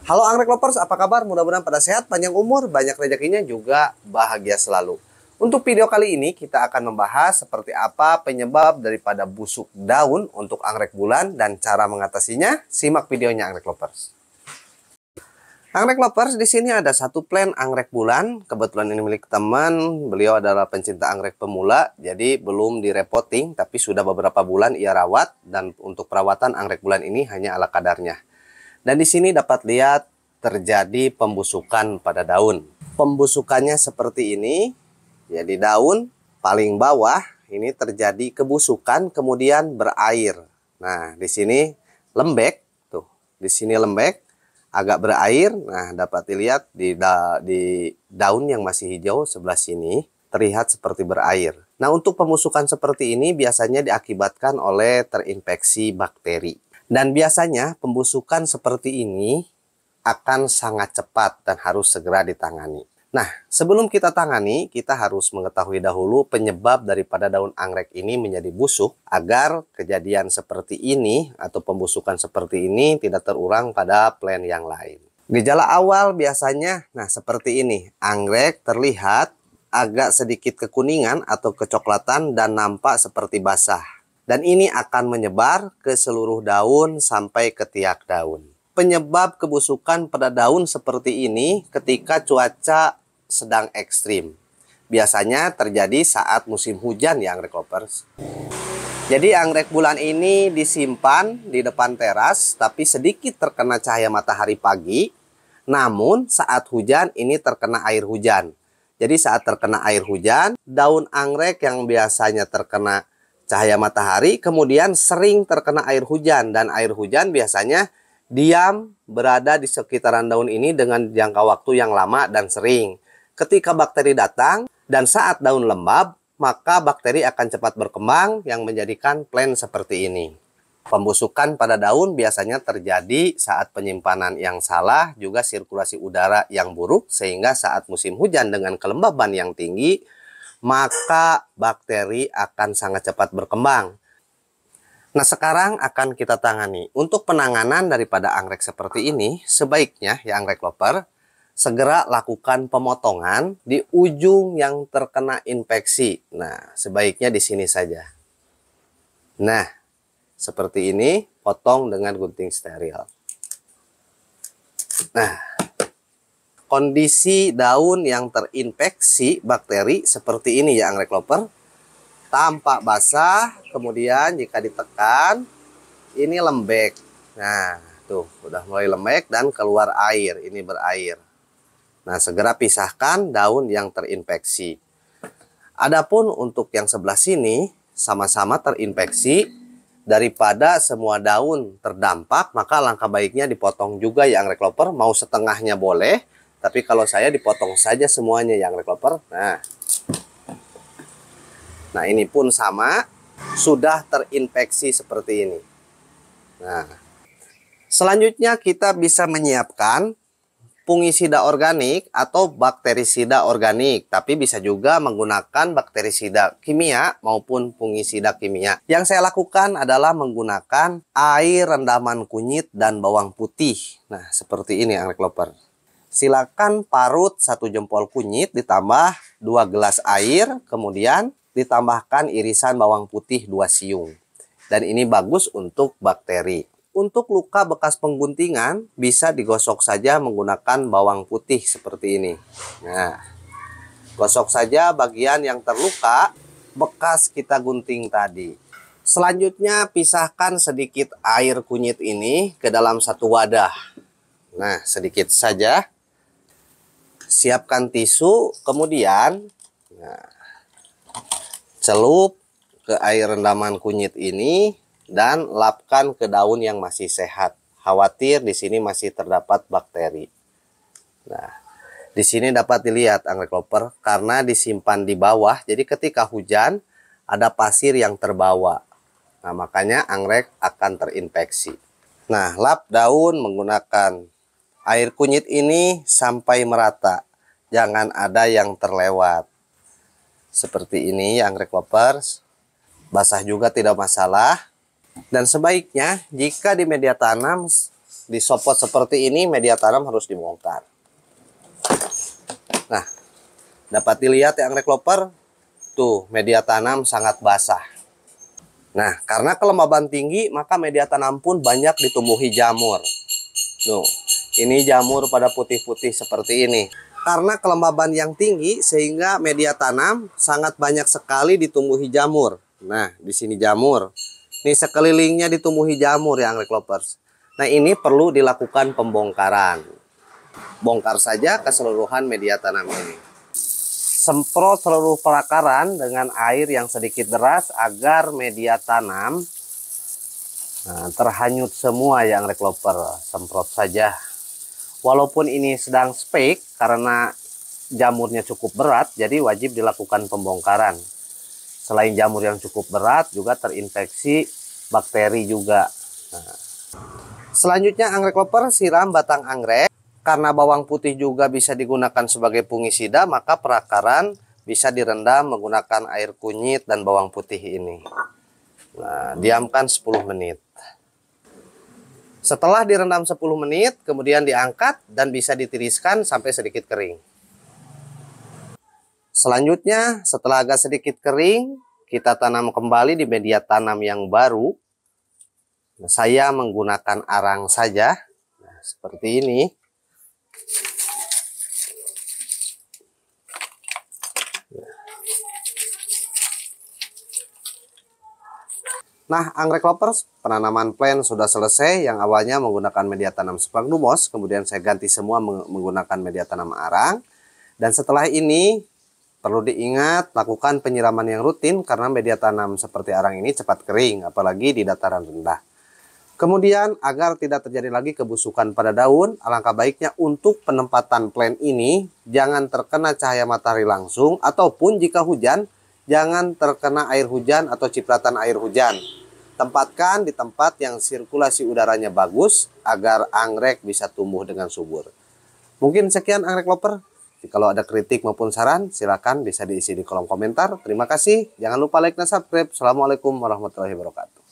Halo anggrek lovers, apa kabar? Mudah-mudahan pada sehat, panjang umur, banyak rezekinya, juga bahagia selalu. Untuk video kali ini kita akan membahas seperti apa penyebab daripada busuk daun untuk anggrek bulan dan cara mengatasinya. Simak videonya anggrek lovers. Anggrek lovers, di sini ada satu plant anggrek bulan. Kebetulan ini milik teman, beliau adalah pencinta anggrek pemula, jadi belum direpotting, tapi sudah beberapa bulan ia rawat, dan untuk perawatan anggrek bulan ini hanya ala kadarnya. Dan di sini dapat lihat terjadi pembusukan pada daun. Pembusukannya seperti ini. Jadi daun paling bawah ini terjadi kebusukan, kemudian berair. Nah, di sini lembek tuh. Di sini lembek, agak berair. Nah, dapat dilihat di daun yang masih hijau sebelah sini terlihat seperti berair. Nah, untuk pembusukan seperti ini biasanya diakibatkan oleh terinfeksi bakteri. Dan biasanya pembusukan seperti ini akan sangat cepat dan harus segera ditangani. Nah, sebelum kita tangani, kita harus mengetahui dahulu penyebab daripada daun anggrek ini menjadi busuk agar kejadian seperti ini atau pembusukan seperti ini tidak terulang pada plant yang lain. Gejala awal biasanya, nah seperti ini, anggrek terlihat agak sedikit kekuningan atau kecoklatan dan nampak seperti basah. Dan ini akan menyebar ke seluruh daun sampai ke tiak daun. Penyebab kebusukan pada daun seperti ini ketika cuaca sedang ekstrim. Biasanya terjadi saat musim hujan ya anggrek lovers. Jadi anggrek bulan ini disimpan di depan teras, tapi sedikit terkena cahaya matahari pagi. Namun saat hujan ini terkena air hujan. Jadi saat terkena air hujan, daun anggrek yang biasanya terkena cahaya matahari kemudian sering terkena air hujan, dan air hujan biasanya diam berada di sekitaran daun ini dengan jangka waktu yang lama dan sering. Ketika bakteri datang dan saat daun lembab, maka bakteri akan cepat berkembang yang menjadikan plant seperti ini. Pembusukan pada daun biasanya terjadi saat penyimpanan yang salah, juga sirkulasi udara yang buruk, sehingga saat musim hujan dengan kelembaban yang tinggi, maka bakteri akan sangat cepat berkembang. Nah, sekarang akan kita tangani. Untuk penanganan daripada anggrek seperti ini, sebaiknya ya anggrek lover, segera lakukan pemotongan di ujung yang terkena infeksi. Nah, sebaiknya di sini saja. Nah, seperti ini, potong dengan gunting steril. Nah, kondisi daun yang terinfeksi bakteri seperti ini ya anggrek lover. Tampak basah, kemudian jika ditekan ini lembek. Nah, tuh udah mulai lembek dan keluar air, ini berair. Nah, segera pisahkan daun yang terinfeksi. Adapun untuk yang sebelah sini sama-sama terinfeksi, daripada semua daun terdampak, maka langkah baiknya dipotong juga ya anggrek lover. Mau setengahnya boleh, tapi kalau saya dipotong saja semuanya ya anggrek lover. Nah, ini pun sama, sudah terinfeksi seperti ini. Nah, selanjutnya kita bisa menyiapkan fungisida organik atau bakterisida organik, tapi bisa juga menggunakan bakterisida kimia maupun fungisida kimia. Yang saya lakukan adalah menggunakan air rendaman kunyit dan bawang putih. Nah, seperti ini anggrek lover. Silakan parut 1 jempol kunyit ditambah 2 gelas air, kemudian ditambahkan irisan bawang putih 2 siung. Dan ini bagus untuk bakteri. Untuk luka bekas pengguntingan bisa digosok saja menggunakan bawang putih seperti ini. Nah, gosok saja bagian yang terluka bekas kita gunting tadi. Selanjutnya pisahkan sedikit air kunyit ini ke dalam satu wadah. Nah, sedikit saja. Siapkan tisu, kemudian celup ke air rendaman kunyit ini dan lapkan ke daun yang masih sehat. Khawatir di sini masih terdapat bakteri. Nah, di sini dapat dilihat anggrek lover karena disimpan di bawah, jadi ketika hujan ada pasir yang terbawa. Nah, makanya anggrek akan terinfeksi. Nah, lap daun menggunakan air kunyit ini sampai merata. Jangan ada yang terlewat. Seperti ini ya anggrek lovers. Basah juga tidak masalah. Dan sebaiknya jika di media tanam disopot seperti ini, media tanam harus dibongkar. Nah, dapat dilihat ya anggrek lover, tuh media tanam sangat basah. Nah, karena kelembaban tinggi, maka media tanam pun banyak ditumbuhi jamur. Tuh, ini jamur pada putih-putih seperti ini. Karena kelembaban yang tinggi, sehingga media tanam sangat banyak sekali ditumbuhi jamur. Nah, di sini jamur. Ini sekelilingnya ditumbuhi jamur ya anggrek lovers. Nah, ini perlu dilakukan pembongkaran. Bongkar saja keseluruhan media tanam ini. Semprot seluruh perakaran dengan air yang sedikit deras agar media tanam terhanyut semua ya anggrek lover. Semprot saja. Walaupun ini sedang spek karena jamurnya cukup berat, jadi wajib dilakukan pembongkaran. Selain jamur yang cukup berat, juga terinfeksi bakteri juga. Nah, selanjutnya anggrek lover siram batang anggrek. Karena bawang putih juga bisa digunakan sebagai fungisida, maka perakaran bisa direndam menggunakan air kunyit dan bawang putih ini. Nah, diamkan 10 menit. Setelah direndam 10 menit, kemudian diangkat dan bisa ditiriskan sampai sedikit kering. Selanjutnya, setelah agak sedikit kering, kita tanam kembali di media tanam yang baru. Nah, saya menggunakan arang saja, nah, seperti ini. Nah, anggrek lovers, penanaman plant sudah selesai. Yang awalnya menggunakan media tanam sphagnumos, kemudian saya ganti semua menggunakan media tanam arang. Dan setelah ini, perlu diingat lakukan penyiraman yang rutin karena media tanam seperti arang ini cepat kering, apalagi di dataran rendah. Kemudian, agar tidak terjadi lagi kebusukan pada daun, alangkah baiknya untuk penempatan plant ini jangan terkena cahaya matahari langsung, ataupun jika hujan, jangan terkena air hujan atau cipratan air hujan. Tempatkan di tempat yang sirkulasi udaranya bagus agar anggrek bisa tumbuh dengan subur. Mungkin sekian anggrek lover. Kalau ada kritik maupun saran, silakan bisa diisi di kolom komentar. Terima kasih. Jangan lupa like dan subscribe. Assalamualaikum warahmatullahi wabarakatuh.